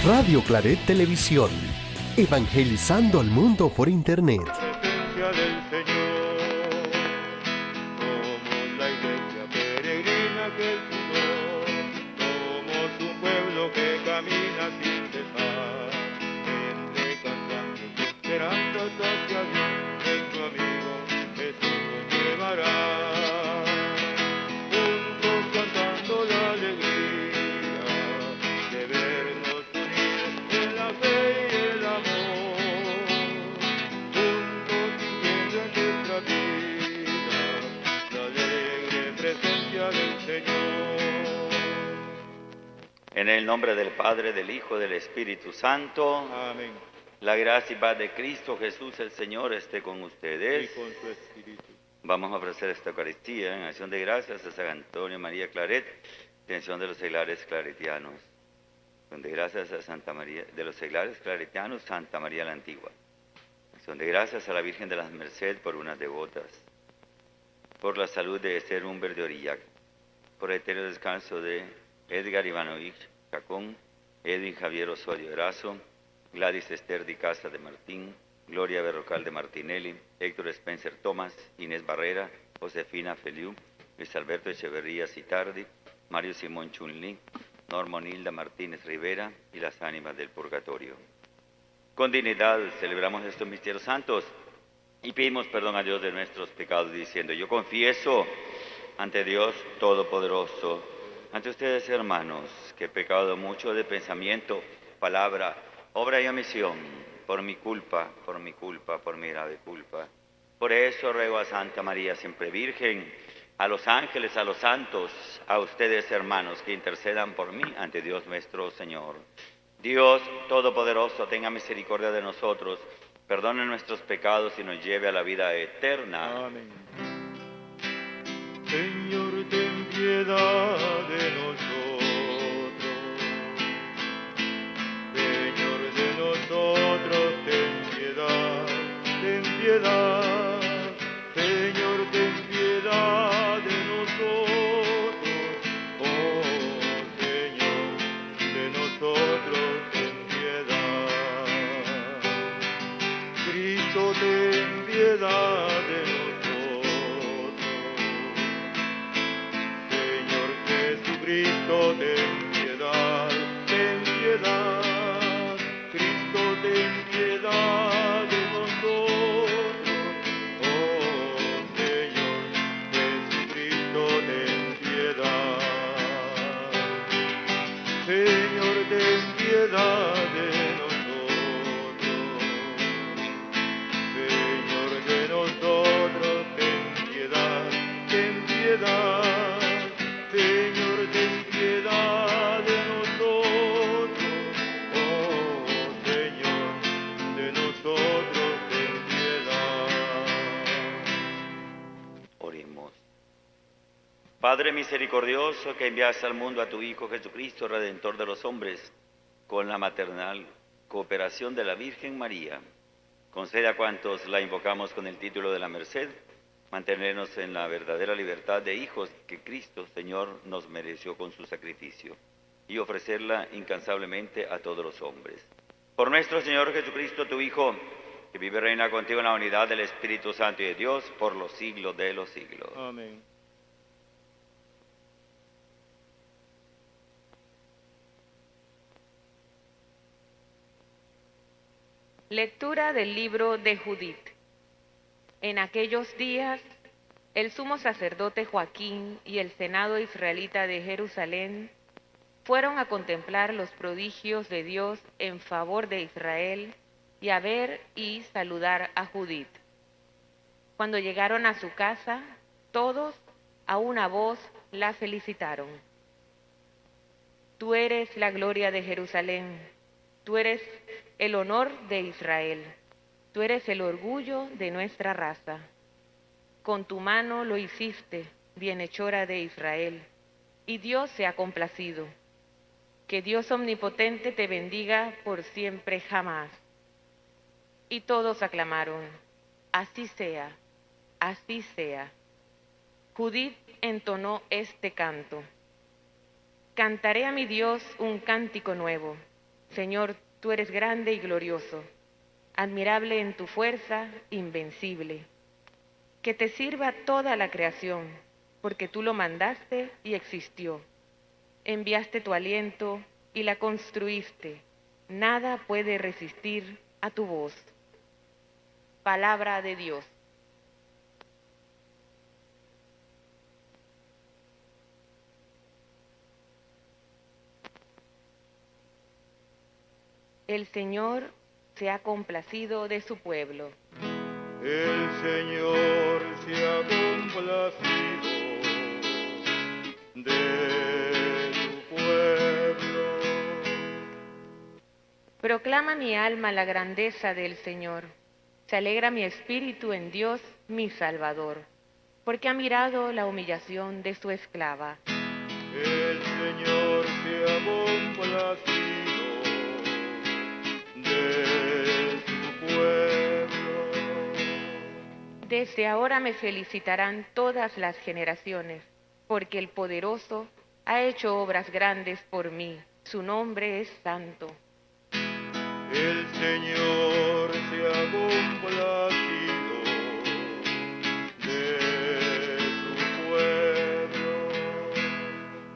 Radio Claret Televisión, evangelizando al mundo por internet. Presencia del Señor, somos la iglesia peregrina que Él fundó, somos un pueblo que camina sin cesar, entre cantantes y esperanzas hacia Dios, nuestro amigo Jesús nos llevará, juntos cantando la alegría de vernos unidos en la fe y el amor, juntos viviendo en nuestra vida la alegre presencia del Señor. En el nombre del Padre, del Hijo, del Espíritu Santo, Amén. la gracia y paz de Cristo Jesús el Señor esté con Y ustedes. con su espíritu. Vamos a ofrecer esta Eucaristía en acción de gracias a San Antonio María Claret, intención de los seglares claretianos. Acción de gracias a Santa María, de los seglares claretianos, Santa María la Antigua. Acción de gracias a la Virgen de las Merced por unas devotas. Por la salud de Esther Humber de Orillac. Por el eterno descanso de Edgar Ivanovich Chacón, Edwin Javier Osorio Erazo, Gladys Esther Di Casa de Martín, Gloria Berrocal de Martinelli, Héctor Spencer Tomás, Inés Barrera, Josefina Feliu, Luis Alberto Echeverría Citardi, Mario Simón Chunli, Norma Nilda Martínez Rivera y las ánimas del purgatorio. Con dignidad celebramos estos misterios santos y pedimos perdón a Dios de nuestros pecados diciendo: yo confieso ante Dios Todopoderoso, ante ustedes, hermanos, que he pecado mucho de pensamiento, palabra, obra y omisión, por mi culpa, por mi grave culpa. Por eso ruego a Santa María siempre Virgen, a los ángeles, a los santos, a ustedes, hermanos, que intercedan por mí ante Dios nuestro Señor. Dios Todopoderoso, tenga misericordia de nosotros, perdone nuestros pecados y nos lleve a la vida eterna. Amén. Señor, ten piedad de nosotros. Señor, de nosotros, ten piedad, ten piedad. Señor, ten piedad de nosotros. Oh, Señor, de nosotros, ten piedad. Cristo, ten piedad de nosotros. Señor Jesucristo, ten piedad, ten piedad. Cristo, ten piedad de nosotros. Oh, Señor Jesucristo, ten piedad. Señor, ten piedad de nosotros. Señor de nosotros, ten piedad, ten piedad. Señor, ten piedad de nosotros. Oh, Señor, de nosotros, ten piedad. Oremos. Padre misericordioso, que enviaste al mundo a tu Hijo Jesucristo, Redentor de los hombres, con la maternal cooperación de la Virgen María, concede a cuantos la invocamos con el título de la merced, mantenernos en la verdadera libertad de hijos que Cristo, Señor, nos mereció con su sacrificio, y ofrecerla incansablemente a todos los hombres. Por nuestro Señor Jesucristo, tu Hijo, que vive y reina contigo en la unidad del Espíritu Santo y de Dios, por los siglos de los siglos. Amén. Lectura del libro de Judith. En aquellos días, el sumo sacerdote Joaquín y el senado israelita de Jerusalén fueron a contemplar los prodigios de Dios en favor de Israel y a ver y saludar a Judith. Cuando llegaron a su casa, todos a una voz la felicitaron. Tú eres la gloria de Jerusalén, tú eres el honor de Israel, tú eres el orgullo de nuestra raza. Con tu mano lo hiciste, bienhechora de Israel, y Dios se ha complacido. Que Dios omnipotente te bendiga por siempre jamás. Y todos aclamaron, así sea, así sea. Judith entonó este canto. Cantaré a mi Dios un cántico nuevo. Señor, tú eres grande y glorioso, admirable en tu fuerza, invencible. Que te sirva toda la creación, porque tú lo mandaste y existió. Enviaste tu aliento y la construiste. Nada puede resistir a tu voz. Palabra de Dios. El Señor se ha complacido de su pueblo. El Señor se ha complacido de su pueblo. Proclama mi alma la grandeza del Señor. Se alegra mi espíritu en Dios, mi Salvador, porque ha mirado la humillación de su esclava. El Señor se ha complacido de su pueblo. Desde ahora me felicitarán todas las generaciones, porque el poderoso ha hecho obras grandes por mí. Su nombre es santo. El Señor se ha complacido de su pueblo.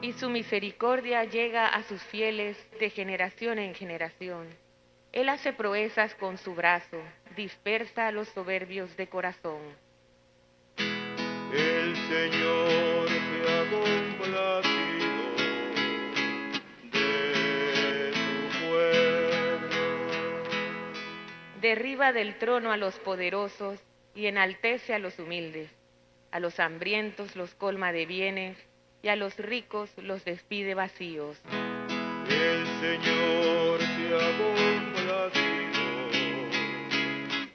Y su misericordia llega a sus fieles de generación en generación. Él hace proezas con su brazo, dispersa a los soberbios de corazón. El Señor se ha complacido de su pueblo. Derriba del trono a los poderosos y enaltece a los humildes. A los hambrientos los colma de bienes y a los ricos los despide vacíos. El Señor se ha complacido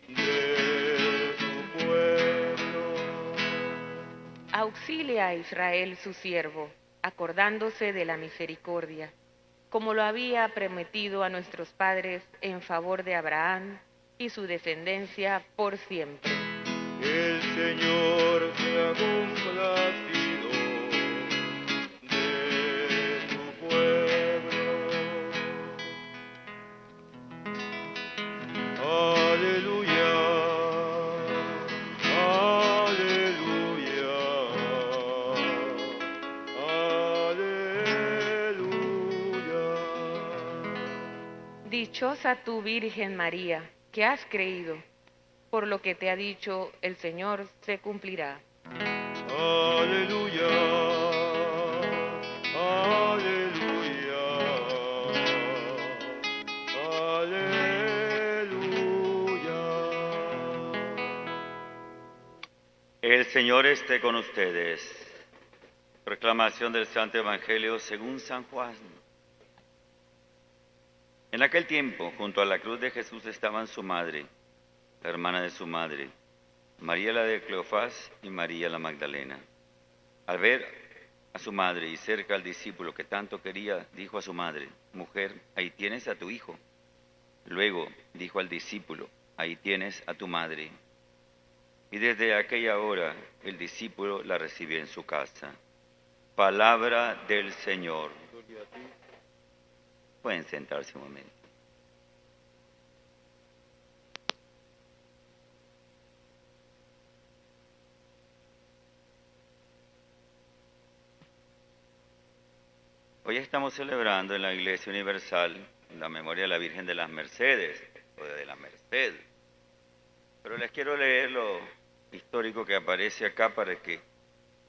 de su pueblo. Auxilia a Israel su siervo, acordándose de la misericordia, como lo había prometido a nuestros padres en favor de Abraham y su descendencia por siempre. El Señor se ha complacido de su pueblo. Aleluya, aleluya, aleluya. Dichosa tú, Virgen María, que has creído, por lo que te ha dicho el Señor se cumplirá. Aleluya, aleluya, aleluya. El Señor esté con ustedes. Proclamación del Santo Evangelio según San Juan. En aquel tiempo, junto a la cruz de Jesús estaban su madre, la hermana de su madre, María la de Cleofás y María la Magdalena. Al ver a su madre y cerca al discípulo que tanto quería, dijo a su madre: Mujer, ahí tienes a tu hijo. Luego dijo al discípulo: Ahí tienes a tu madre. Y desde aquella hora el discípulo la recibió en su casa. Palabra del Señor. Pueden sentarse un momento. Hoy estamos celebrando en la Iglesia Universal la memoria de la Virgen de las Mercedes, o de la Merced. Pero les quiero leer lo histórico que aparece acá para que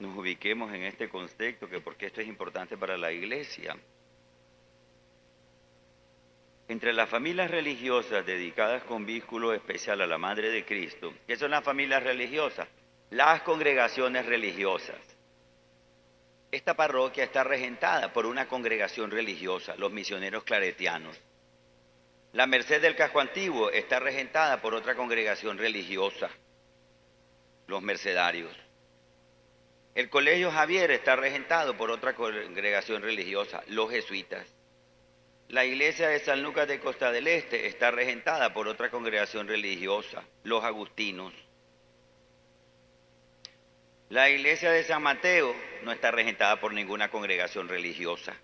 nos ubiquemos en este contexto, que porque esto es importante para la Iglesia. Entre las familias religiosas dedicadas con vínculo especial a la Madre de Cristo, ¿qué son las familias religiosas? Las congregaciones religiosas. Esta parroquia está regentada por una congregación religiosa, los misioneros claretianos. La Merced del Casco Antiguo está regentada por otra congregación religiosa, los mercedarios. El Colegio Javier está regentado por otra congregación religiosa, los jesuitas. La iglesia de San Lucas de Costa del Este está regentada por otra congregación religiosa, los agustinos. La iglesia de San Mateo no está regentada por ninguna congregación religiosa.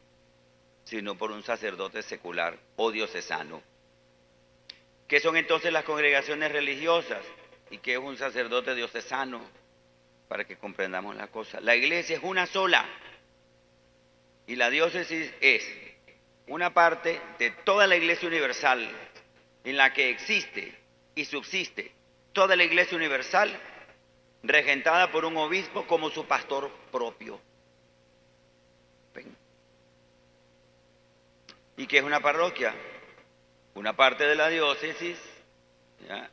sino por un sacerdote secular o diocesano. ¿Qué son entonces las congregaciones religiosas? ¿Y qué es un sacerdote diocesano? Para que comprendamos la cosa. La iglesia es una sola y la diócesis es una parte de toda la iglesia universal en la que existe y subsiste toda la iglesia universal regentada por un obispo como su pastor propio. ¿Ven? ¿Y qué es una parroquia? Una parte de la diócesis, ¿ya?,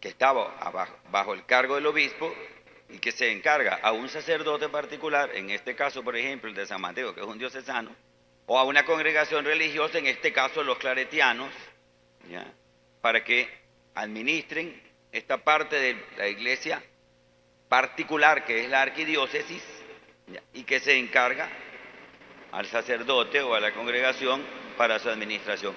que está bajo el cargo del obispo y que se encarga a un sacerdote particular, en este caso, por ejemplo, el de San Mateo, que es un diocesano, o a una congregación religiosa, en este caso los claretianos, ¿ya?, para que administren esta parte de la iglesia particular, que es la arquidiócesis, ¿ya?, y que se encarga al sacerdote o a la congregación para su administración.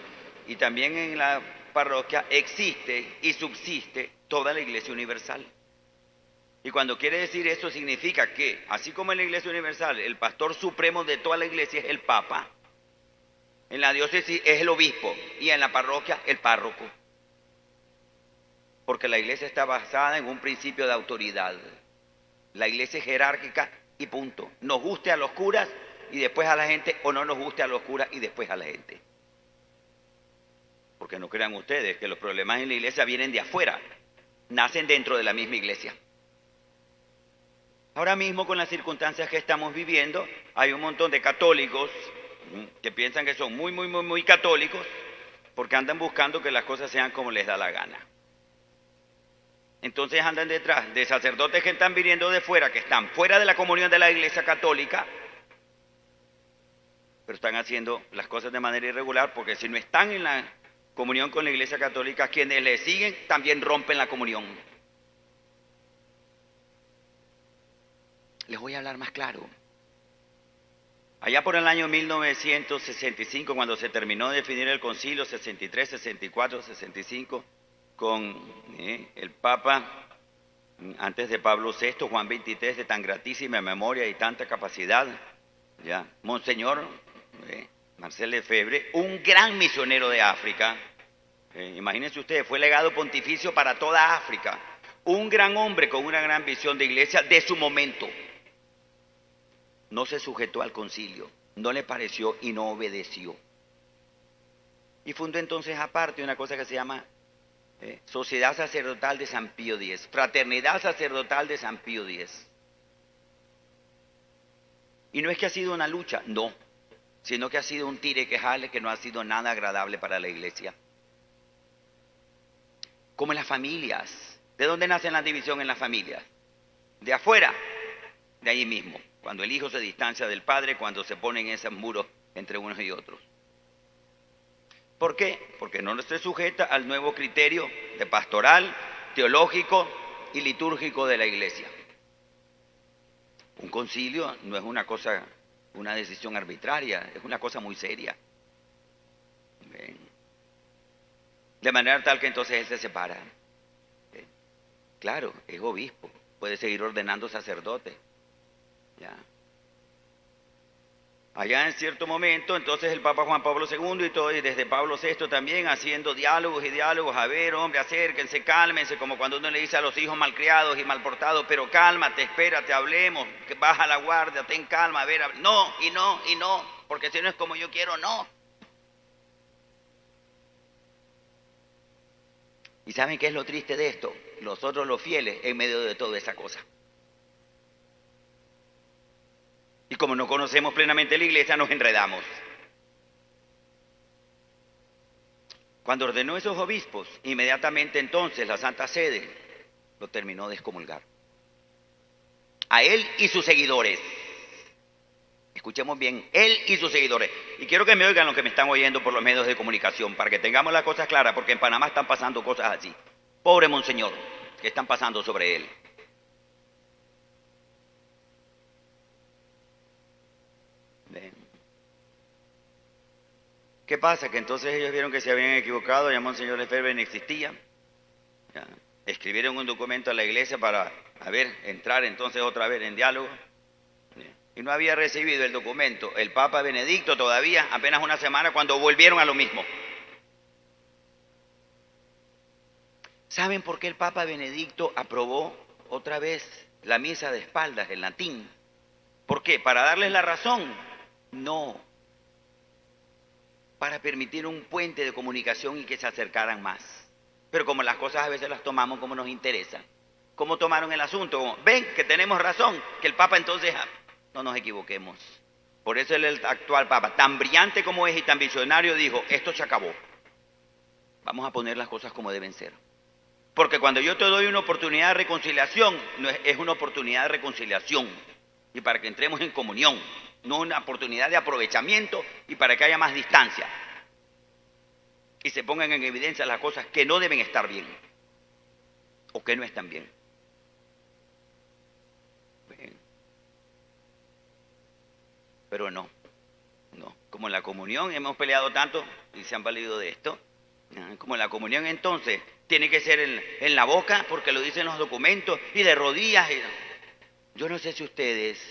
Y también en la parroquia existe y subsiste toda la iglesia universal. Y cuando quiere decir eso significa que, así como en la iglesia universal, el pastor supremo de toda la iglesia es el Papa, en la diócesis es el obispo y en la parroquia el párroco. Porque la iglesia está basada en un principio de autoridad. La iglesia es jerárquica y punto. Nos guste a los curas y después a la gente, o no nos guste a los curas y después a la gente. Porque no crean ustedes que los problemas en la iglesia vienen de afuera, nacen dentro de la misma iglesia. Ahora mismo, con las circunstancias que estamos viviendo, hay un montón de católicos que piensan que son muy católicos porque andan buscando que las cosas sean como les da la gana. Entonces andan detrás de sacerdotes que están viniendo de fuera, que están fuera de la comunión de la iglesia católica, pero están haciendo las cosas de manera irregular, porque si no están en la comunión con la iglesia católica, quienes le siguen también rompen la comunión. Les voy a hablar más claro. Allá por el año 1965, cuando se terminó de definir el concilio 63, 64, 65, con el Papa, antes de Pablo VI, Juan XXIII, de tan gratísima memoria y tanta capacidad, ya, Monseñor Marcel Lefebvre, un gran misionero de África, imagínense ustedes, fue legado pontificio para toda África, un gran hombre con una gran visión de iglesia de su momento. No se sujetó al concilio, no le pareció y no obedeció. Y fundó entonces aparte una cosa que se llama Sociedad Sacerdotal de San Pío X, Fraternidad Sacerdotal de San Pío X. Y no es que ha sido una lucha, no, sino que ha sido un tire que jale que no ha sido nada agradable para la iglesia. Como en las familias. ¿De dónde nace la división en las familias? De afuera, de ahí mismo. Cuando el hijo se distancia del padre, cuando se ponen esos muros entre unos y otros. ¿Por qué? Porque no se sujeta al nuevo criterio de pastoral, teológico y litúrgico de la iglesia. Un concilio no es una cosa, una decisión arbitraria, es una cosa muy seria. ¿Ven? De manera tal que entonces él se separa. ¿Ven? Claro, es obispo, puede seguir ordenando sacerdotes. ¿Ya? Allá en cierto momento, entonces el Papa Juan Pablo II y todo, y desde Pablo VI también, haciendo diálogos y diálogos, a ver, hombre, acérquense, cálmense, como cuando uno le dice a los hijos malcriados y malportados, pero cálmate, espérate, hablemos, que baja la guardia, ten calma, a ver, no, y no, y no, porque si no es como yo quiero, no. ¿Y saben qué es lo triste de esto? Nosotros los fieles, en medio de toda esa cosa. Y como no conocemos plenamente la iglesia, nos enredamos. Cuando ordenó esos obispos, inmediatamente entonces la Santa Sede lo terminó de excomulgar. A él y sus seguidores. Escuchemos bien, él y sus seguidores. Y quiero que me oigan los que me están oyendo por los medios de comunicación, para que tengamos las cosas claras, porque en Panamá están pasando cosas así. Pobre Monseñor, que están pasando sobre él. ¿Qué pasa? Que entonces ellos vieron que se habían equivocado, ya Monseñor Lefebvre no existía. ¿Ya? Escribieron un documento a la iglesia para, entrar entonces otra vez en diálogo. y no había recibido el documento el Papa Benedicto todavía, apenas una semana, cuando volvieron a lo mismo. ¿Saben por qué el Papa Benedicto aprobó otra vez la misa de espaldas en latín? ¿Por qué? ¿Para darles la razón? No. Para permitir un puente de comunicación y que se acercaran más. Pero como las cosas a veces las tomamos como nos interesa. ¿Cómo tomaron el asunto? Ven que tenemos razón, que el Papa entonces... No nos equivoquemos. Por eso el actual Papa, tan brillante como es y tan visionario, dijo, esto se acabó. Vamos a poner las cosas como deben ser. Porque cuando yo te doy una oportunidad de reconciliación, no es una oportunidad de reconciliación. Y para que entremos en comunión, no una oportunidad de aprovechamiento y para que haya más distancia. Y se pongan en evidencia las cosas que no deben estar bien. O que no están bien. Pero no. Como en la comunión hemos peleado tanto y se han valido de esto. Como en la comunión entonces tiene que ser en la boca porque lo dicen los documentos y de rodillas. Yo no sé si ustedes,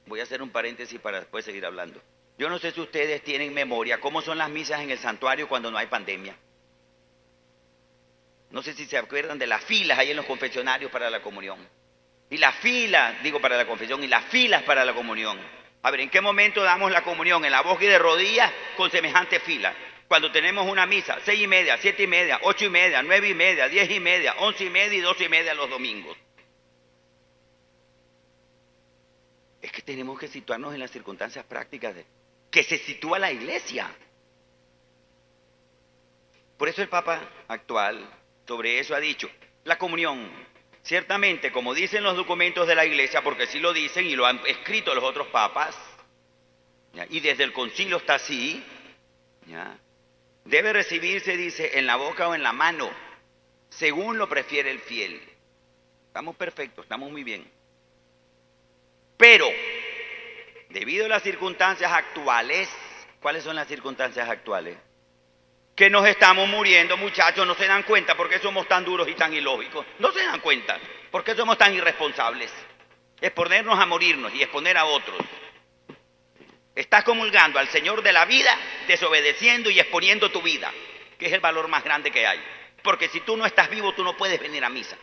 voy a hacer un paréntesis para después seguir hablando. Yo no sé si ustedes tienen memoria cómo son las misas en el santuario cuando no hay pandemia. No sé si se acuerdan de las filas ahí en los confesionarios para la comunión. Y las filas, digo para la confesión, y las filas para la comunión. A ver, ¿en qué momento damos la comunión? En la boca y de rodillas con semejante fila. Cuando tenemos una misa, 6:30, 7:30, 8:30, 9:30, 10:30, 11:30 y 12:30 los domingos. Es que tenemos que situarnos en las circunstancias prácticas que se sitúa la Iglesia. Por eso el Papa actual sobre eso ha dicho, la comunión, ciertamente, como dicen los documentos de la Iglesia, porque sí lo dicen y lo han escrito los otros papas, ¿ya? Y desde el concilio está así, ¿ya? Debe recibirse, dice, en la boca o en la mano, según lo prefiere el fiel. Estamos perfectos, estamos muy bien. Pero, debido a las circunstancias actuales, ¿cuáles son las circunstancias actuales? Que nos estamos muriendo, muchachos, no se dan cuenta por qué somos tan duros y tan ilógicos. No se dan cuenta por qué somos tan irresponsables. Exponernos a morirnos y exponer a otros. Estás comulgando al Señor de la vida, desobedeciendo y exponiendo tu vida, que es el valor más grande que hay. Porque si tú no estás vivo, tú no puedes venir a misa.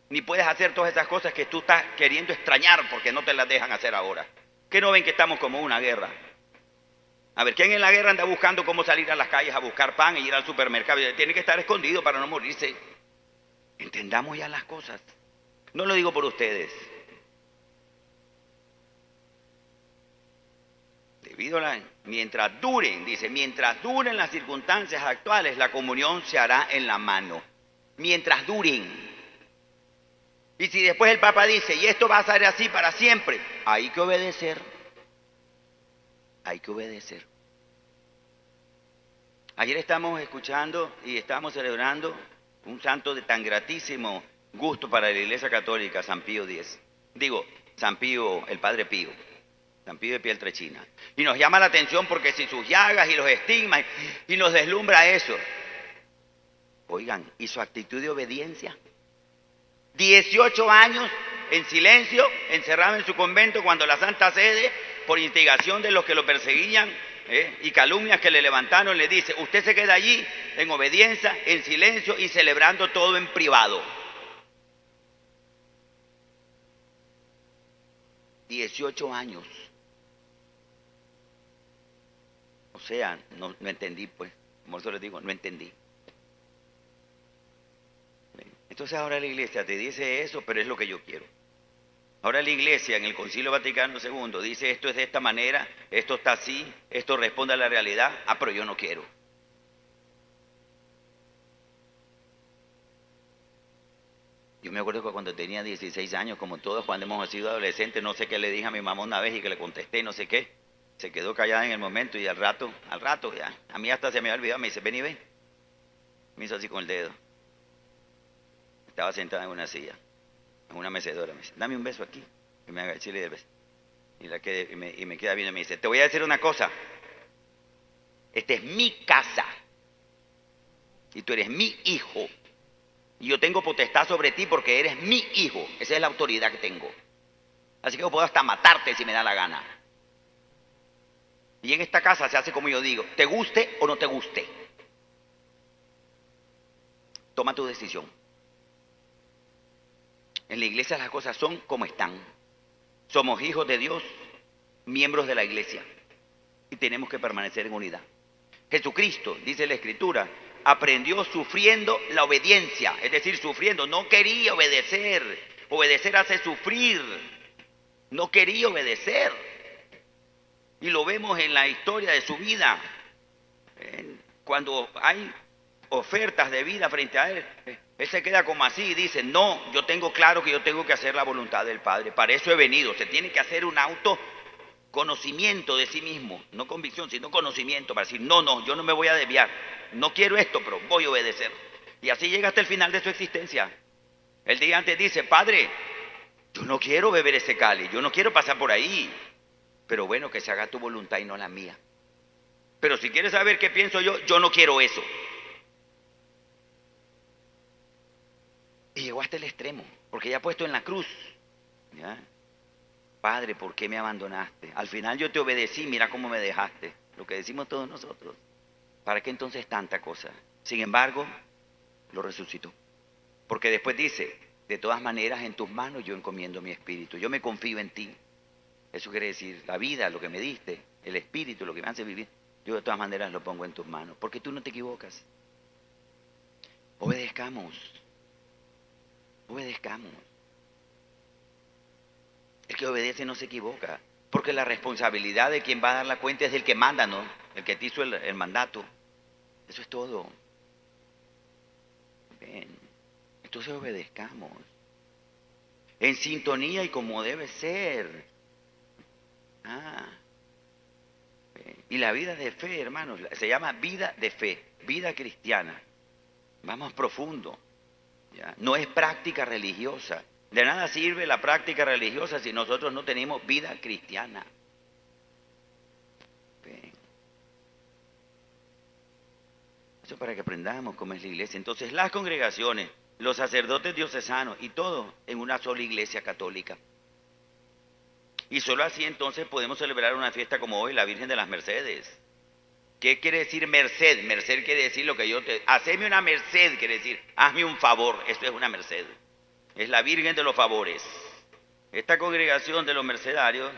Ni puedes hacer todas esas cosas que tú estás queriendo extrañar porque no te las dejan hacer ahora. ¿Qué no ven que estamos como una guerra? A ver, ¿quién en la guerra anda buscando cómo salir a las calles a buscar pan e ir al supermercado? Tiene que estar escondido para no morirse. Entendamos ya las cosas. No lo digo por ustedes. Mientras duren, dice, mientras duren las circunstancias actuales, la comunión se hará en la mano. Mientras duren. Y si después el Papa dice, y esto va a ser así para siempre, hay que obedecer. Hay que obedecer. Ayer estamos escuchando y estamos celebrando un santo de tan gratísimo gusto para la Iglesia Católica, San Pío X. Digo, San Pío, el Padre Pío, San Pío de Pietrelcina. Y nos llama la atención porque si sus llagas y los estigmas, y nos deslumbra eso. Oigan, ¿y su actitud de obediencia? 18 años en silencio, encerrado en su convento cuando la Santa Sede, por instigación de los que lo perseguían y calumnias que le levantaron, le dice, usted se queda allí en obediencia, en silencio y celebrando todo en privado. 18 años. O sea, no entendí, pues, como eso les digo, no entendí. Entonces ahora la Iglesia te dice eso, pero es lo que yo quiero. Ahora la Iglesia en el Concilio Vaticano II dice esto es de esta manera, esto está así, esto responde a la realidad, pero yo no quiero. Yo me acuerdo que cuando tenía 16 años, como todos cuando hemos sido adolescentes, no sé qué le dije a mi mamá una vez y que le contesté no sé qué, se quedó callada en el momento y al rato ya, a mí hasta se me había olvidado, me dice, ven y ven. Me hizo así con el dedo. Estaba sentada en una silla, en una mecedora. Me dice, dame un beso aquí. Y me agaché y le di el beso. Y me queda viendo y me dice, te voy a decir una cosa. Esta es mi casa. Y tú eres mi hijo. Y yo tengo potestad sobre ti porque eres mi hijo. Esa es la autoridad que tengo. Así que yo puedo hasta matarte si me da la gana. Y en esta casa se hace como yo digo, te guste o no te guste. Toma tu decisión. En la iglesia las cosas son como están. Somos hijos de Dios, miembros de la iglesia. Y tenemos que permanecer en unidad. Jesucristo, dice la Escritura, aprendió sufriendo la obediencia. Es decir, sufriendo. No quería obedecer. Obedecer hace sufrir. No quería obedecer. Y lo vemos en la historia de su vida. Cuando hay ofertas de vida frente a él, él se queda como así y dice, no, yo tengo claro que yo tengo que hacer la voluntad del Padre. Para eso he venido. Se tiene que hacer un autoconocimiento de sí mismo. No convicción, sino conocimiento. Para decir, no, yo no me voy a desviar. No quiero esto, pero voy a obedecer. Y así llega hasta el final de su existencia. El día antes dice, Padre, yo no quiero beber ese cáliz, yo no quiero pasar por ahí. Pero bueno, que se haga tu voluntad y no la mía. Pero si quieres saber qué pienso yo no quiero eso. Y llegó hasta el extremo, porque ya puesto en la cruz. ¿Ya? Padre, ¿por qué me abandonaste? Al final yo te obedecí, mira cómo me dejaste. Lo que decimos todos nosotros. ¿Para qué entonces tanta cosa? Sin embargo, lo resucitó. Porque después dice, de todas maneras en tus manos yo encomiendo mi espíritu. Yo me confío en ti. Eso quiere decir, la vida, lo que me diste, el espíritu, lo que me hace vivir, yo de todas maneras lo pongo en tus manos. Porque tú no te equivocas. Obedezcamos. Obedezcamos. El que obedece no se equivoca. Porque la responsabilidad de quien va a dar la cuenta es del que manda, ¿no? El que te hizo el mandato. Eso es todo. Bien. Entonces obedezcamos. En sintonía y como debe ser. Y la vida de fe, hermanos, se llama vida de fe, vida cristiana. Vamos profundo. ¿Ya? No es práctica religiosa. De nada sirve la práctica religiosa si nosotros no tenemos vida cristiana. Bien. Eso para que aprendamos cómo es la iglesia. Entonces las congregaciones, los sacerdotes diocesanos y todo en una sola iglesia católica. Y solo así entonces podemos celebrar una fiesta como hoy, la Virgen de las Mercedes. ¿Qué quiere decir merced? Merced quiere decir lo que yo te... Haceme una merced, quiere decir, hazme un favor. Esto es una merced. Es la Virgen de los Favores. Esta congregación de los mercedarios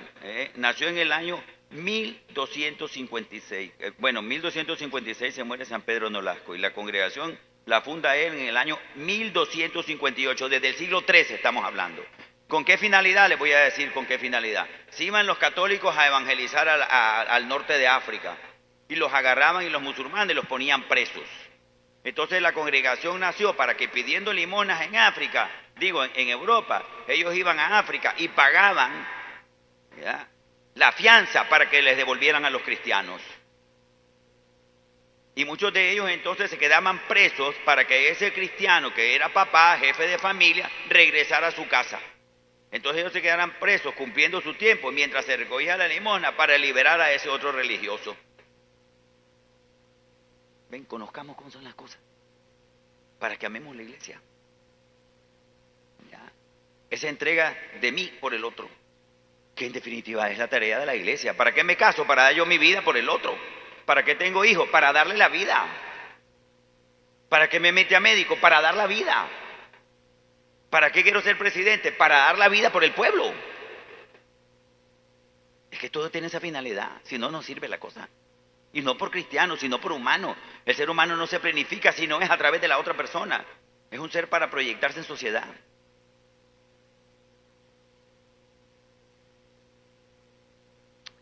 nació en el año 1256. 1256 se muere San Pedro Nolasco. Y la congregación la funda él en el año 1258. Desde el siglo XIII estamos hablando. ¿Con qué finalidad? Les voy a decir con qué finalidad. Si iban los católicos a evangelizar al norte de África y los agarraban y los musulmanes los ponían presos. Entonces la congregación nació para que pidiendo limonas en África, en Europa, ellos iban a África y pagaban, ¿ya?, la fianza para que les devolvieran a los cristianos. Y muchos de ellos entonces se quedaban presos para que ese cristiano que era papá, jefe de familia, regresara a su casa. Entonces ellos se quedaran presos cumpliendo su tiempo mientras se recogía la limosna para liberar a ese otro religioso. Ven, conozcamos cómo son las cosas para que amemos la iglesia. ¿Ya? Esa entrega de mí por el otro, que en definitiva es la tarea de la iglesia. ¿Para qué me caso? Para dar yo mi vida por el otro. ¿Para qué tengo hijos? Para darle la vida. ¿Para qué me mete a médico? Para dar la vida. ¿Para qué quiero ser presidente? Para dar la vida por el pueblo. Es que todo tiene esa finalidad, si no, no sirve la cosa. Y no por cristiano, sino por humano. El ser humano no se planifica si no es a través de la otra persona. Es un ser para proyectarse en sociedad.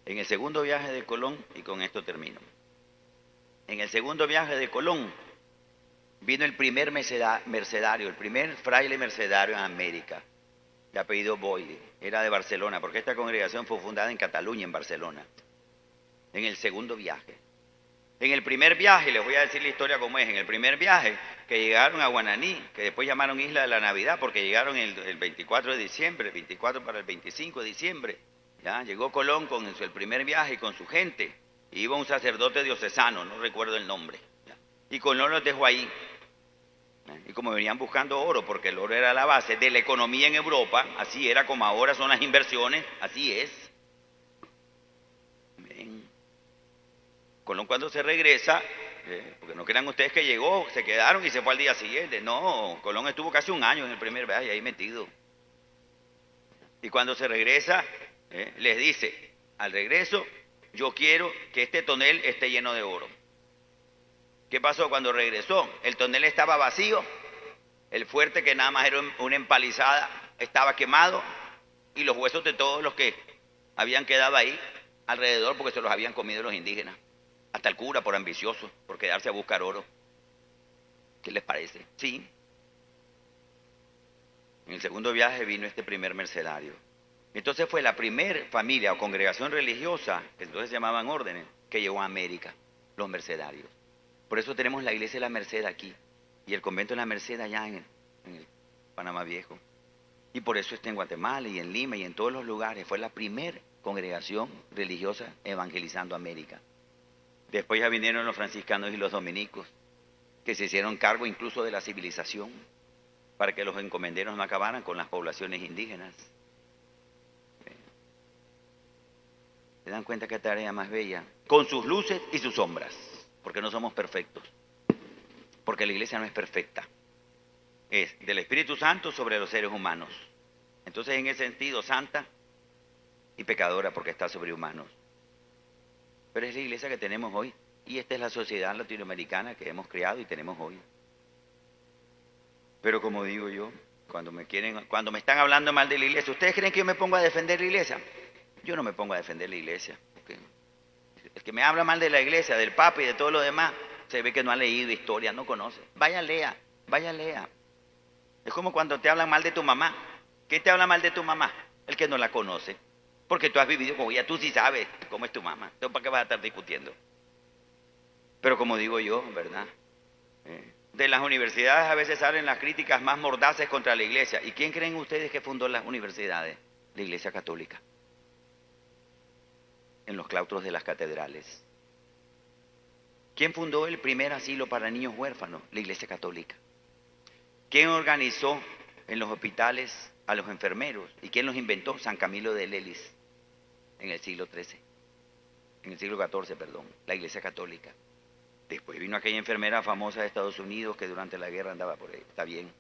En el segundo viaje de Colón, y con esto termino. En el segundo viaje de Colón vino el primer mercedario, el primer fraile mercedario en América, de apellido Boyle. Era de Barcelona, porque esta congregación fue fundada en Cataluña, en Barcelona. En el segundo viaje. En el primer viaje, les voy a decir la historia como es, en el primer viaje que llegaron a Guananí, que después llamaron Isla de la Navidad, porque llegaron el 24 de diciembre, 24 para el 25 de diciembre, ¿ya? Llegó Colón con el primer viaje con su gente, y iba un sacerdote diocesano, no recuerdo el nombre, ¿ya? Y Colón los dejó ahí. Y Y como venían buscando oro, porque el oro era la base de la economía en Europa, así era como ahora son las inversiones, así es. Ven. Colón cuando se regresa, porque no crean ustedes que llegó, se quedaron y se fue al día siguiente. No, Colón estuvo casi un año en el primer viaje ahí metido. Y cuando se regresa, les dice, al regreso, yo quiero que este tonel esté lleno de oro. ¿Qué pasó cuando regresó? El tonel estaba vacío, el fuerte que nada más era una empalizada estaba quemado y los huesos de todos los que habían quedado ahí alrededor porque se los habían comido los indígenas. Hasta el cura por ambicioso, por quedarse a buscar oro. ¿Qué les parece? Sí. En el segundo viaje vino este primer mercenario. Entonces fue la primer familia o congregación religiosa, que entonces se llamaban órdenes, que llegó a América, los mercedarios. Por eso tenemos la iglesia de la Merced aquí y el convento de la Merced allá en el Panamá Viejo. Y por eso está en Guatemala y en Lima y en todos los lugares. Fue la primer congregación religiosa evangelizando América. Después ya vinieron los franciscanos y los dominicos, que se hicieron cargo incluso de la civilización para que los encomenderos no acabaran con las poblaciones indígenas. ¿Se dan cuenta qué tarea más bella? Con sus luces y sus sombras, porque no somos perfectos, porque la iglesia no es perfecta, es del Espíritu Santo sobre los seres humanos. Entonces en ese sentido santa y pecadora porque está sobre humanos. Pero es la iglesia que tenemos hoy y esta es la sociedad latinoamericana que hemos creado y tenemos hoy. Pero como digo yo, cuando me están hablando mal de la iglesia, ¿ustedes creen que yo me pongo a defender la iglesia? Yo no me pongo a defender la iglesia. Porque el que me habla mal de la iglesia, del Papa y de todo lo demás, se ve que no ha leído historia, no conoce. Vaya, lea. Es como cuando te hablan mal de tu mamá. ¿Quién te habla mal de tu mamá? El que no la conoce. Porque tú has vivido con ella, tú sí sabes cómo es tu mamá. Entonces, ¿para qué vas a estar discutiendo? Pero como digo yo, ¿verdad? De las universidades a veces salen las críticas más mordaces contra la iglesia. ¿Y quién creen ustedes que fundó las universidades? La iglesia católica. En los claustros de las catedrales. ¿Quién fundó el primer asilo para niños huérfanos? La iglesia católica. ¿Quién organizó en los hospitales a los enfermeros? ¿Y quién los inventó? San Camilo de Lelis, en el siglo XIII. En el siglo XIV, perdón, la iglesia católica. Después vino aquella enfermera famosa de Estados Unidos que durante la guerra andaba por ahí. Está bien,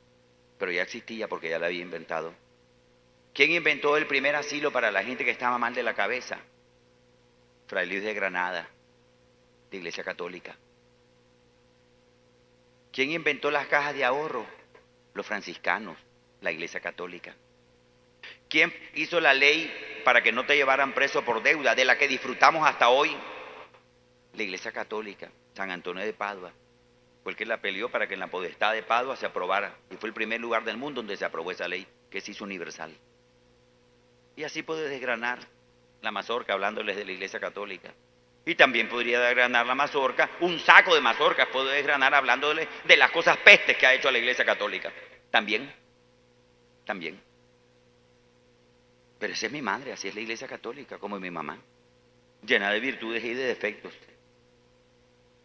pero ya existía porque ya la había inventado. ¿Quién inventó el primer asilo para la gente que estaba mal de la cabeza? Fray Luis de Granada, de Iglesia Católica. ¿Quién inventó las cajas de ahorro? Los franciscanos, la Iglesia Católica. ¿Quién hizo la ley para que no te llevaran preso por deuda, de la que disfrutamos hasta hoy? La Iglesia Católica, San Antonio de Padua. Fue el que la peleó para que en la podestad de Padua se aprobara. Y fue el primer lugar del mundo donde se aprobó esa ley, que se hizo universal. Y así puedo desgranar la mazorca hablándoles de la Iglesia Católica. Y también podría desgranar la mazorca, un saco de mazorcas puedo desgranar hablándoles de las cosas pestes que ha hecho la Iglesia Católica. También. Pero esa es mi madre, así es la Iglesia Católica, como mi mamá. Llena de virtudes y de defectos.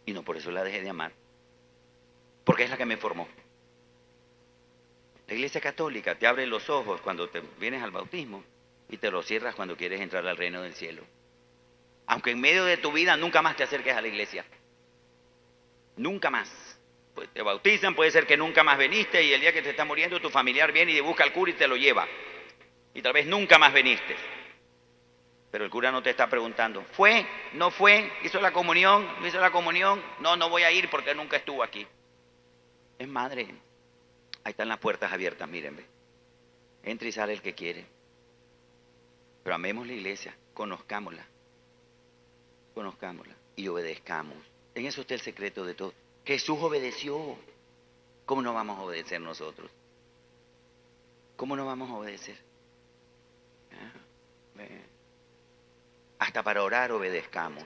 Y no por eso la dejé de amar. Porque es la que me formó. La Iglesia Católica te abre los ojos cuando te vienes al bautismo y te los cierras cuando quieres entrar al reino del cielo. Aunque en medio de tu vida nunca más te acerques a la iglesia. Nunca más. Pues te bautizan, puede ser que nunca más veniste y el día que te está muriendo tu familiar viene y te busca al cura y te lo lleva. Y tal vez nunca más viniste. Pero el cura no te está preguntando, ¿fue? ¿No fue? ¿Hizo la comunión? ¿No hizo la comunión? No, no voy a ir porque nunca estuvo aquí. Es madre. Ahí están las puertas abiertas, miren. Ve. Entra y sale el que quiere. Pero amemos la iglesia, conozcámosla y obedezcamos. En eso está el secreto de todo. Jesús obedeció. ¿Cómo no vamos a obedecer nosotros? ¿Cómo no vamos a obedecer? Hasta para orar obedezcamos.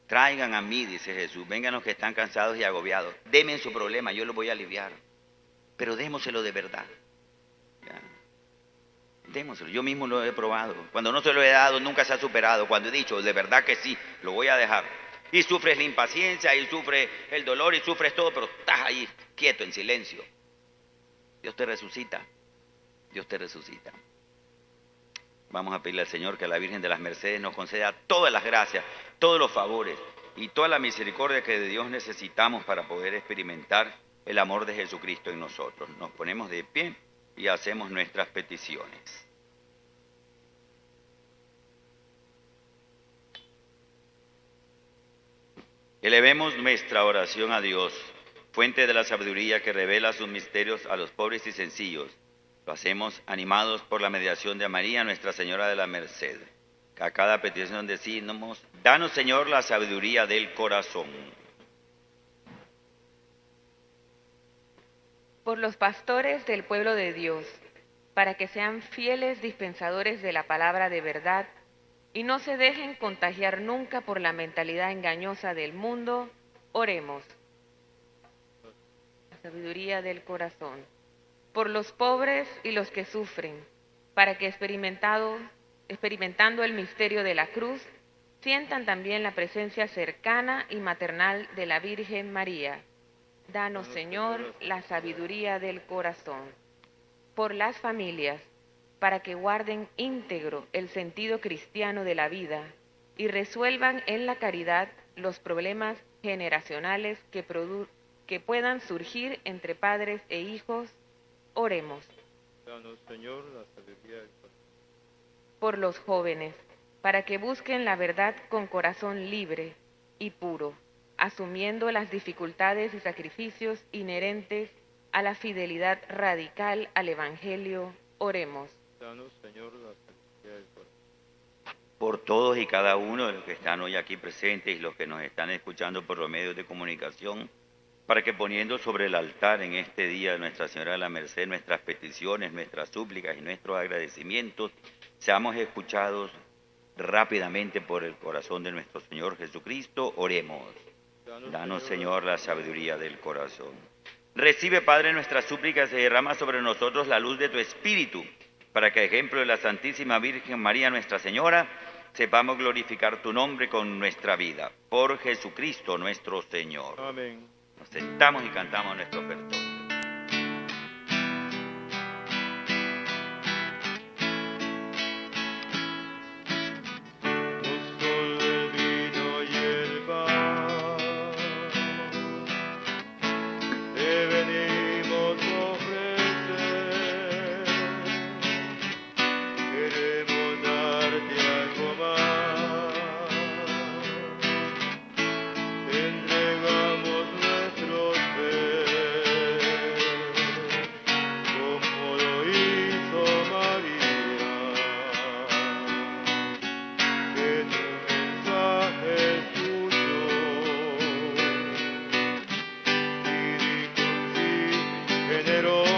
Traigan a mí, dice Jesús, vengan los que están cansados y agobiados. Denme su problema, yo los voy a aliviar. Pero démoselo de verdad. Démoselo, yo mismo lo he probado. Cuando no se lo he dado, nunca se ha superado. Cuando he dicho, de verdad que sí, lo voy a dejar. y sufres la impaciencia, y sufres el dolor, y sufres todo, pero estás ahí quieto, en silencio. Dios te resucita. Dios te resucita. Vamos a pedirle al Señor que la Virgen de las Mercedes nos conceda todas las gracias, todos los favores y toda la misericordia que de Dios necesitamos para poder experimentar el amor de Jesucristo en nosotros. Nos ponemos de pie y hacemos nuestras peticiones. Elevemos nuestra oración a Dios, fuente de la sabiduría que revela sus misterios a los pobres y sencillos. Lo hacemos animados por la mediación de María, Nuestra Señora de la Merced. A cada petición decimos, danos, Señor, la sabiduría del corazón. Por los pastores del pueblo de Dios, para que sean fieles dispensadores de la palabra de verdad y no se dejen contagiar nunca por la mentalidad engañosa del mundo, oremos. La sabiduría del corazón. Por los pobres y los que sufren, para que experimentando el misterio de la cruz, sientan también la presencia cercana y maternal de la Virgen María. Danos, Señor, la sabiduría del corazón. Por las familias, para que guarden íntegro el sentido cristiano de la vida y resuelvan en la caridad los problemas generacionales que puedan surgir entre padres e hijos. Oremos. Danos, Señor, la sabiduría del corazón. Por los jóvenes, para que busquen la verdad con corazón libre y puro, asumiendo las dificultades y sacrificios inherentes a la fidelidad radical al Evangelio. Oremos. Danos, Señor, la sabiduría del corazón. Por todos y cada uno de los que están hoy aquí presentes y los que nos están escuchando por los medios de comunicación, para que poniendo sobre el altar en este día de Nuestra Señora de la Merced nuestras peticiones, nuestras súplicas y nuestros agradecimientos, seamos escuchados rápidamente por el corazón de nuestro Señor Jesucristo. Oremos. Danos, Señor, la sabiduría del corazón. Recibe, Padre, nuestras súplicas y derrama sobre nosotros la luz de tu Espíritu, para que, a ejemplo de la Santísima Virgen María, Nuestra Señora, sepamos glorificar tu nombre con nuestra vida. Por Jesucristo nuestro Señor. Amén. Nos sentamos y cantamos nuestro ofertorio. Gusto del vino y el pan, te venimos a ofrecer. Queremos darte algo más. Te entregamos nuestro ser, como lo hizo María. Que tu mensaje es tuyo y generoso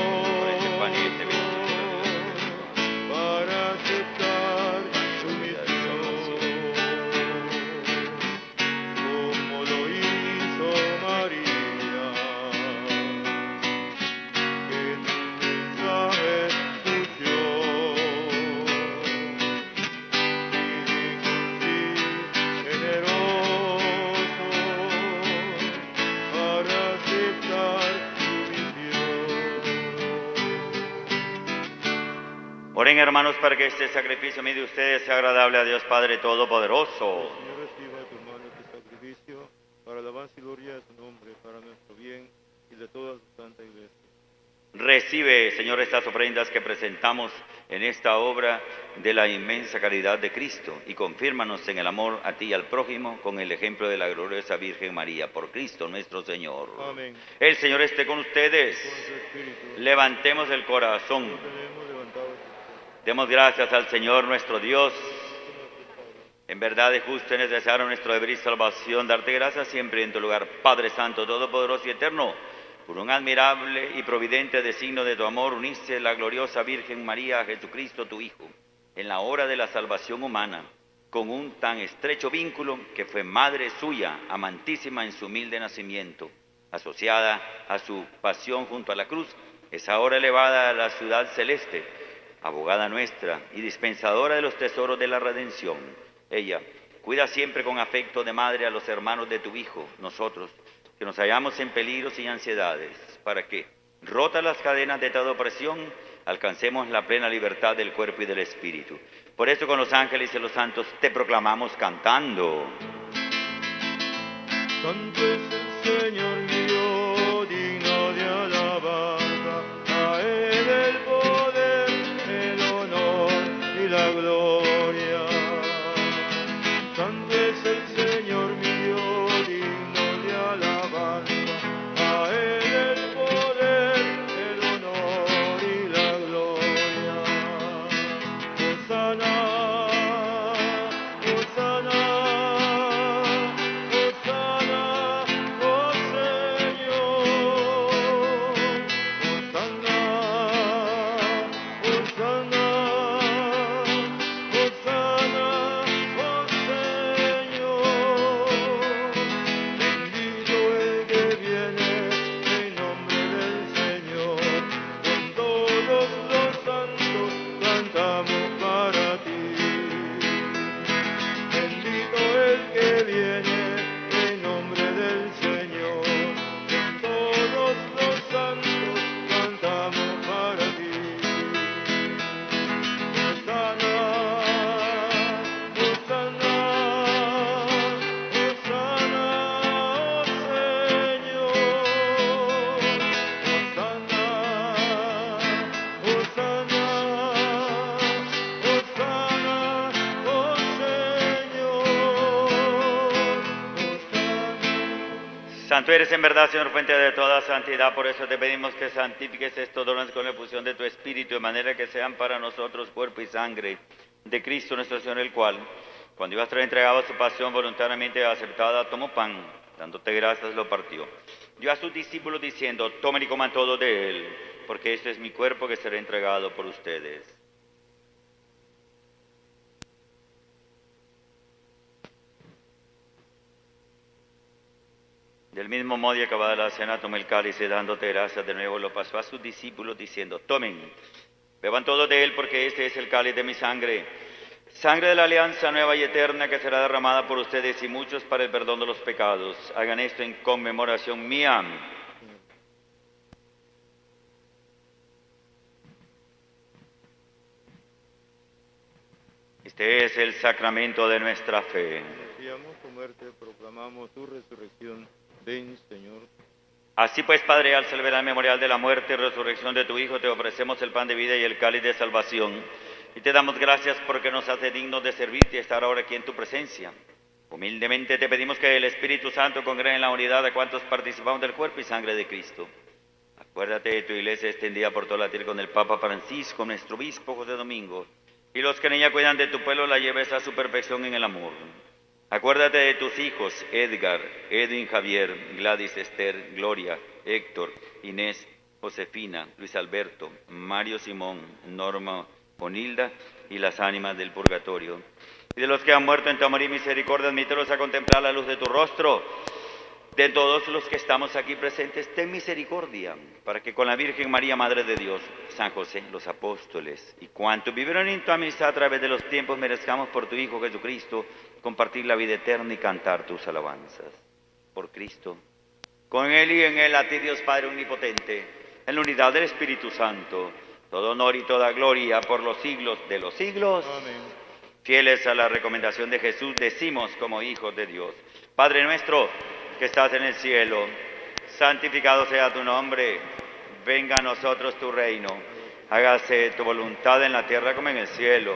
para aceptar tu misión, como lo hizo María. Que tu mensaje es tuyo generoso para aceptar tu misión. Oren, hermanos, para que este sacrificio mío de ustedes sea agradable a Dios Padre Todopoderoso. Señor, reciba de tus manos este sacrificio para alabanza y gloria de su nombre, para nuestro bien y de toda su santa iglesia. Recibe, Señor, estas ofrendas que presentamos en esta obra de la inmensa caridad de Cristo y confírmanos en el amor a ti y al prójimo con el ejemplo de la gloriosa Virgen María, por Cristo nuestro Señor. Amén. El Señor esté con ustedes. Con su espíritu, Levantemos el corazón. tenemos levantado Demos gracias al Señor nuestro Dios. En verdad es justo y necesario nuestra deber y salvación darte gracias siempre en tu lugar, Padre Santo, Todopoderoso y Eterno. Por un admirable y providente designio de tu amor, uniste la gloriosa Virgen María a Jesucristo, tu Hijo, en la hora de la salvación humana, con un tan estrecho vínculo que fue madre suya, amantísima en su humilde nacimiento, asociada a su pasión junto a la cruz, es ahora elevada a la ciudad celeste, abogada nuestra y dispensadora de los tesoros de la redención. Ella, Cuida siempre con afecto de madre a los hermanos de tu Hijo, nosotros, que nos hallamos en peligros y ansiedades, para que, rotas las cadenas de toda opresión, alcancemos la plena libertad del cuerpo y del espíritu. Por eso con los ángeles y los santos te proclamamos cantando. Santo es el Señor mi Dios, digno de alabanza. A Él el poder, el honor y la gloria. Santo es el Señor mi Dios, digno de alabanza. A Él el poder, el honor y la gloria. Hosana, Hosana, Hosana, oh Señor. Hosana, Hosana, Hosana, oh Señor. Bendito el que viene en nombre del Señor. Con todos los santos cantamos para ti. Bendito el que viene en nombre del Señor. Con todos los santos cantamos para ti. Hosana, Hosana, Hosana, oh Señor. Hosana, Hosana, Hosana, oh Señor. Hosana. Santo eres en verdad, Señor, fuente de toda santidad. Por eso te pedimos que santifiques estos dones con la efusión de tu Espíritu, de manera que sean para nosotros cuerpo y sangre de Cristo nuestro Señor, el cual, cuando iba a ser entregado a su pasión voluntariamente aceptada, tomó pan, dándote gracias, lo partió. Dio a sus discípulos diciendo: tomen y coman todos de él, porque este es mi cuerpo que será entregado por ustedes. Del mismo modo, y acabada la cena, tomó el cáliz y dándote gracias de nuevo lo pasó a sus discípulos diciendo: tomen, beban todos de él, porque este es el cáliz de mi sangre, sangre de la alianza nueva y eterna, que será derramada por ustedes y muchos para el perdón de los pecados. Hagan esto en conmemoración mía. Este es el sacramento de nuestra fe. Confiamos tu muerte, proclamamos tu resurrección. Ven, Señor. Así pues, Padre, al celebrar el memorial de la muerte y resurrección de tu Hijo, te ofrecemos el pan de vida y el cáliz de salvación. Y te damos gracias porque nos hace dignos de servirte y estar ahora aquí en tu presencia. Humildemente te pedimos que el Espíritu Santo congregue en la unidad a cuantos participamos del cuerpo y sangre de Cristo. Acuérdate de tu iglesia extendida por toda la tierra con el Papa Francisco, nuestro obispo José Domingo, y los que en ella cuidan de tu pueblo la lleves a su perfección en el amor. Acuérdate de tus hijos, Edgar, Edwin, Javier, Gladys, Esther, Gloria, Héctor, Inés, Josefina, Luis Alberto, Mario Simón, Norma, Bonilda y las ánimas del purgatorio. Y de los que han muerto en tu amor y misericordia, admítelos a contemplar la luz de tu rostro. De todos los que estamos aquí presentes, ten misericordia, para que con la Virgen María, Madre de Dios, San José, los apóstoles y cuantos vivieron en tu amistad a través de los tiempos, merezcamos por tu Hijo Jesucristo compartir la vida eterna y cantar tus alabanzas. Por Cristo, con Él y en Él, a ti Dios Padre Omnipotente, en la unidad del Espíritu Santo, todo honor y toda gloria por los siglos de los siglos. Amén. Fieles a la recomendación de Jesús, decimos como hijos de Dios: Padre nuestro que estás en el cielo, santificado sea tu nombre, venga a nosotros tu reino, hágase tu voluntad en la tierra como en el cielo.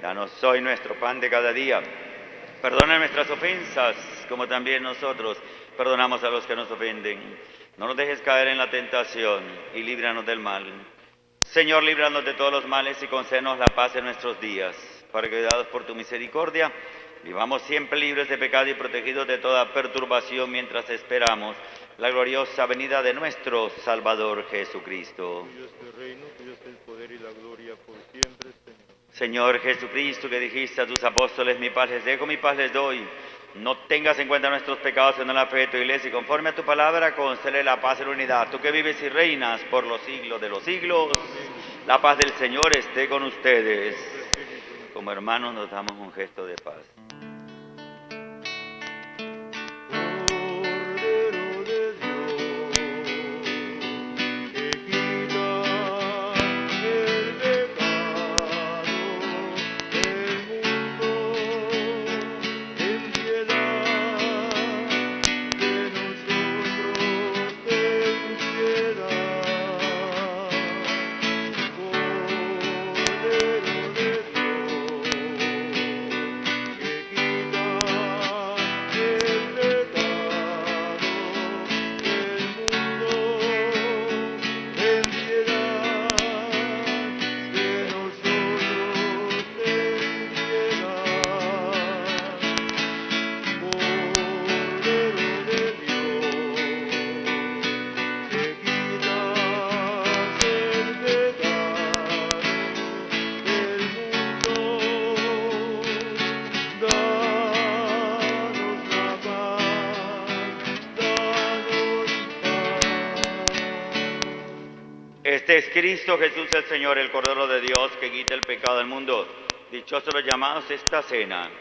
Danos hoy nuestro pan de cada día, perdona nuestras ofensas, como también nosotros perdonamos a los que nos ofenden. No nos dejes caer en la tentación y líbranos del mal. Señor, líbranos de todos los males y concédenos la paz en nuestros días, para que, dados por tu misericordia, vivamos siempre libres de pecado y protegidos de toda perturbación mientras esperamos la gloriosa venida de nuestro Salvador Jesucristo. Tuyo es el reino, tuyo es el poder y la gloria por siempre, Señor. Señor Jesucristo, que dijiste a tus apóstoles: mi paz les dejo, mi paz les doy. No tengas en cuenta nuestros pecados, sino la fe de tu iglesia, y conforme a tu palabra, concédele la paz y la unidad. Tú que vives y reinas por los siglos de los siglos, la paz del Señor esté con ustedes. Como hermanos nos damos un gesto de paz. Este es Cristo Jesús el Señor, el Cordero de Dios, que quita el pecado del mundo. Dichosos los llamados a esta cena.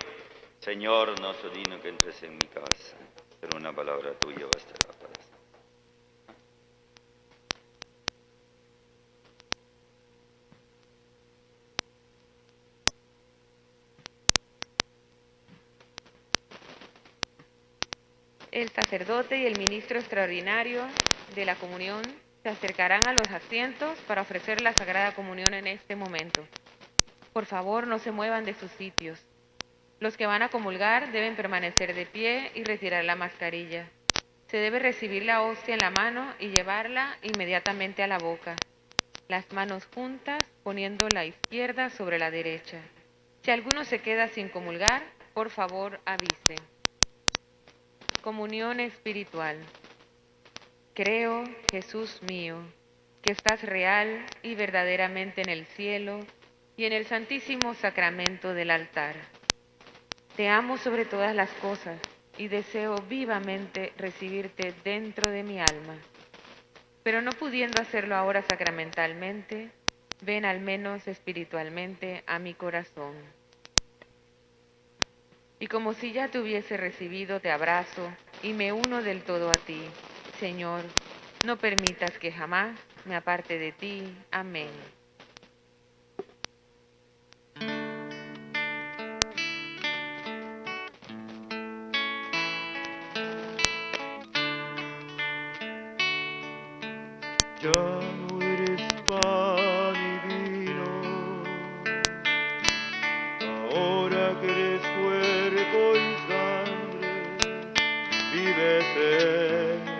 Señor, no soy digno que entres en mi casa, pero una palabra tuya bastará para siempre. El sacerdote y el ministro extraordinario de la comunión se acercarán a los asientos para ofrecer la Sagrada Comunión en este momento. Por favor, no se muevan de sus sitios. Los que van a comulgar deben permanecer de pie y retirar la mascarilla. Se debe recibir la hostia en la mano y llevarla inmediatamente a la boca. Las manos juntas, poniendo la izquierda sobre la derecha. Si alguno se queda sin comulgar, por favor avise. Comunión espiritual. Creo, Jesús mío, que estás real y verdaderamente en el cielo y en el santísimo sacramento del altar. Te amo sobre todas las cosas y deseo vivamente recibirte dentro de mi alma. Pero no pudiendo hacerlo ahora sacramentalmente, ven al menos espiritualmente a mi corazón. Y como si ya te hubiese recibido, te abrazo y me uno del todo a ti. Señor, no permitas que jamás me aparte de ti. Amén. Ya no eres pan y vino, ahora que eres cuerpo y sangre, vives en mí.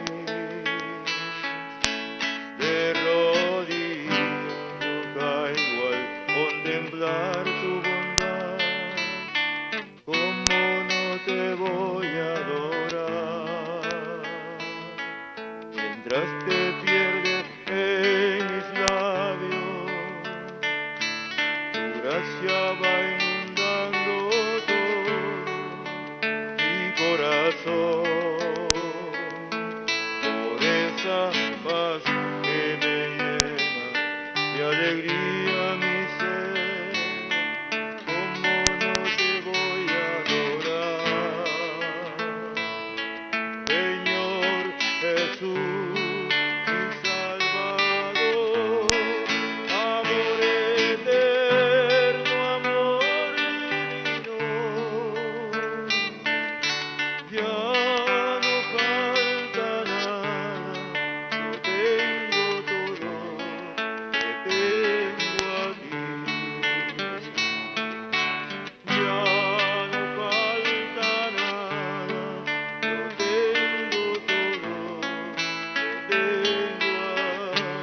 De rodillas yo caigo al contemplar tu bondad, ¿cómo no te voy a adorar? Mientras te pierdes en mis labios, tu gracia va inundando todo mi corazón. Por esa paz que me llena de alegría mi ser, ¿cómo no te voy a adorar? Señor Jesús, mi Salvador, amor eterno, amor divino. Ya no falta nada, lo tengo todo, te tengo aquí. Ya no falta nada, lo tengo todo, te tengo aquí.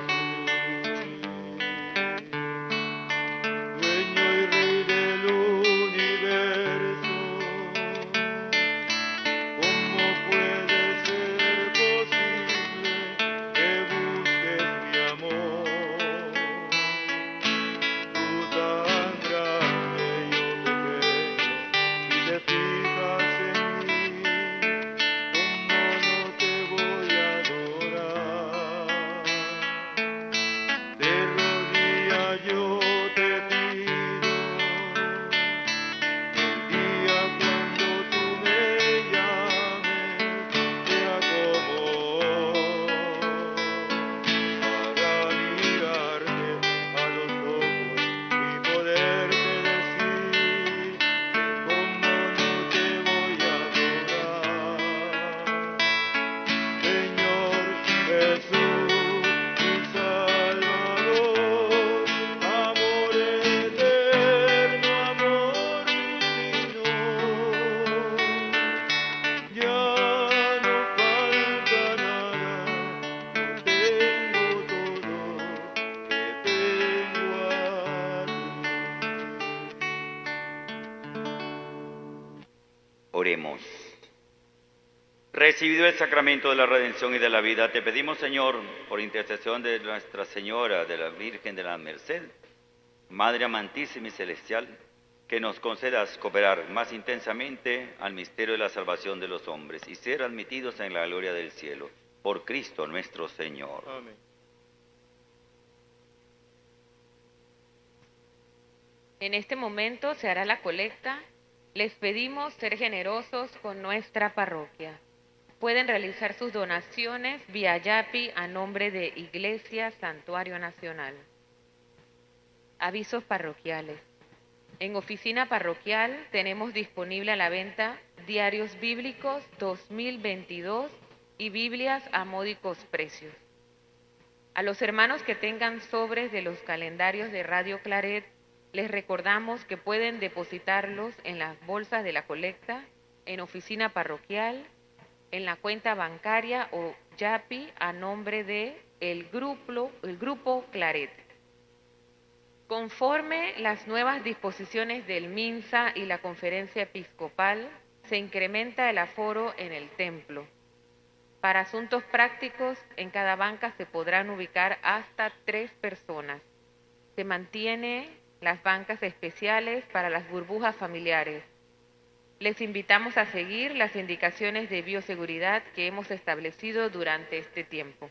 Dueño y rey del universo, ¿cómo puede ser posible que busques mi amor? Tú tan grande, yo pequeño, si te fijas en mí, ¿cómo no te voy a adorar? De rodillas yo te pido, el día cuando tú me llames, sea como hoy, para mirarte a los ojos y poderte decir que como no te voy a adorar. Señor Jesús, mi Salvador, amor eterno, amor divino. Ya no falta nada, lo tengo todo, te tengo a ti. Oremos. Recibido el sacramento de la redención y de la vida, te pedimos, Señor, por intercesión de Nuestra Señora, de la Virgen de la Merced, Madre amantísima y celestial, que nos concedas cooperar más intensamente al misterio de la salvación de los hombres y ser admitidos en la gloria del cielo. Por Cristo nuestro Señor. Amén. En este momento se hará la colecta. Les pedimos ser generosos con nuestra parroquia. Pueden realizar sus donaciones vía Yapi a nombre de Iglesia Santuario Nacional. Avisos parroquiales. En oficina parroquial tenemos disponible a la venta diarios bíblicos 2022 y Biblias a módicos precios. A los hermanos que tengan sobres de los calendarios de Radio Claret, les recordamos que pueden depositarlos en las bolsas de la colecta, en oficina parroquial, en la cuenta bancaria o Yapi a nombre de el grupo Claret. Conforme las nuevas disposiciones del MINSA y la Conferencia Episcopal, se incrementa el aforo en el templo. Para asuntos prácticos, en cada banca se podrán ubicar hasta 3 personas. Se mantiene las bancas especiales para las burbujas familiares. Les invitamos a seguir las indicaciones de bioseguridad que hemos establecido durante este tiempo.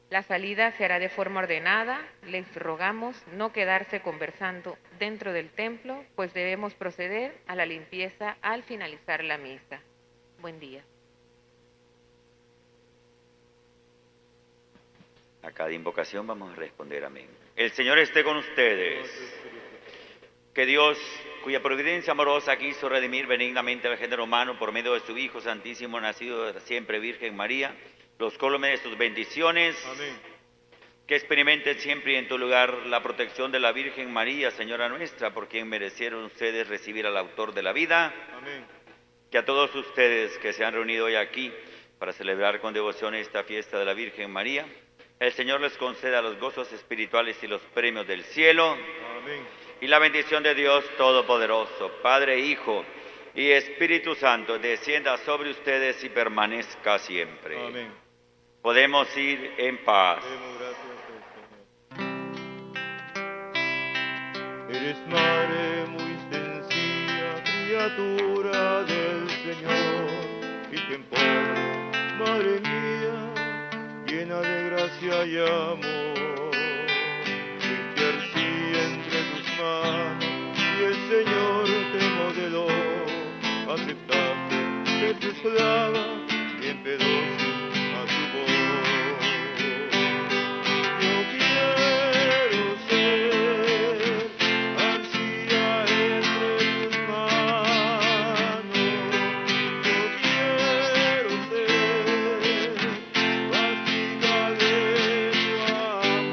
La salida se hará de forma ordenada. Les rogamos no quedarse conversando dentro del templo, pues debemos proceder a la limpieza al finalizar la misa. Buen día. A cada invocación vamos a responder amén. El Señor esté con ustedes. Que Dios, cuya providencia amorosa quiso redimir benignamente al género humano por medio de su Hijo Santísimo, nacido de siempre Virgen María, los colme de sus bendiciones. Amén. Que experimenten siempre y en tu lugar la protección de la Virgen María, Señora nuestra, por quien merecieron ustedes recibir al autor de la vida. Amén. Que a todos ustedes que se han reunido hoy aquí para celebrar con devoción esta fiesta de la Virgen María, el Señor les conceda los gozos espirituales y los premios del cielo. Amén. Y la bendición de Dios Todopoderoso, Padre, Hijo y Espíritu Santo, descienda sobre ustedes y permanezca siempre. Amén. Podemos ir en paz. Demos gracias al Señor. Eres madre muy sencilla, criatura del Señor, Virgen pobre, madre mía, llena de gracia y amor. Te ejercí entre tus manos y el Señor te modeló. Aceptaste ser tu esclava y empedó a tu voz. Yo quiero ser arcilla entre tus manos. Yo quiero ser vasija de tu amor.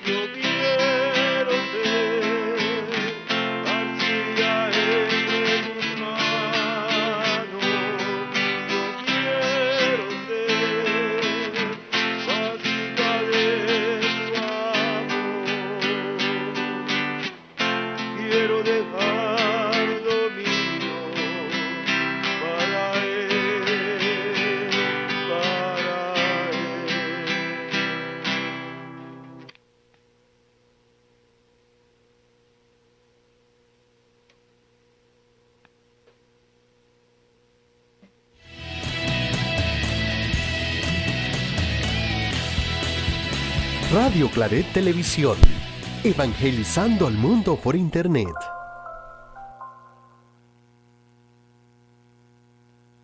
Yo quiero ser arcilla entre tus manos. Yo quiero ser vasija de tu amor. Quiero dejar lo mío para Él, para Él. Radio Claret Televisión, evangelizando al mundo por Internet.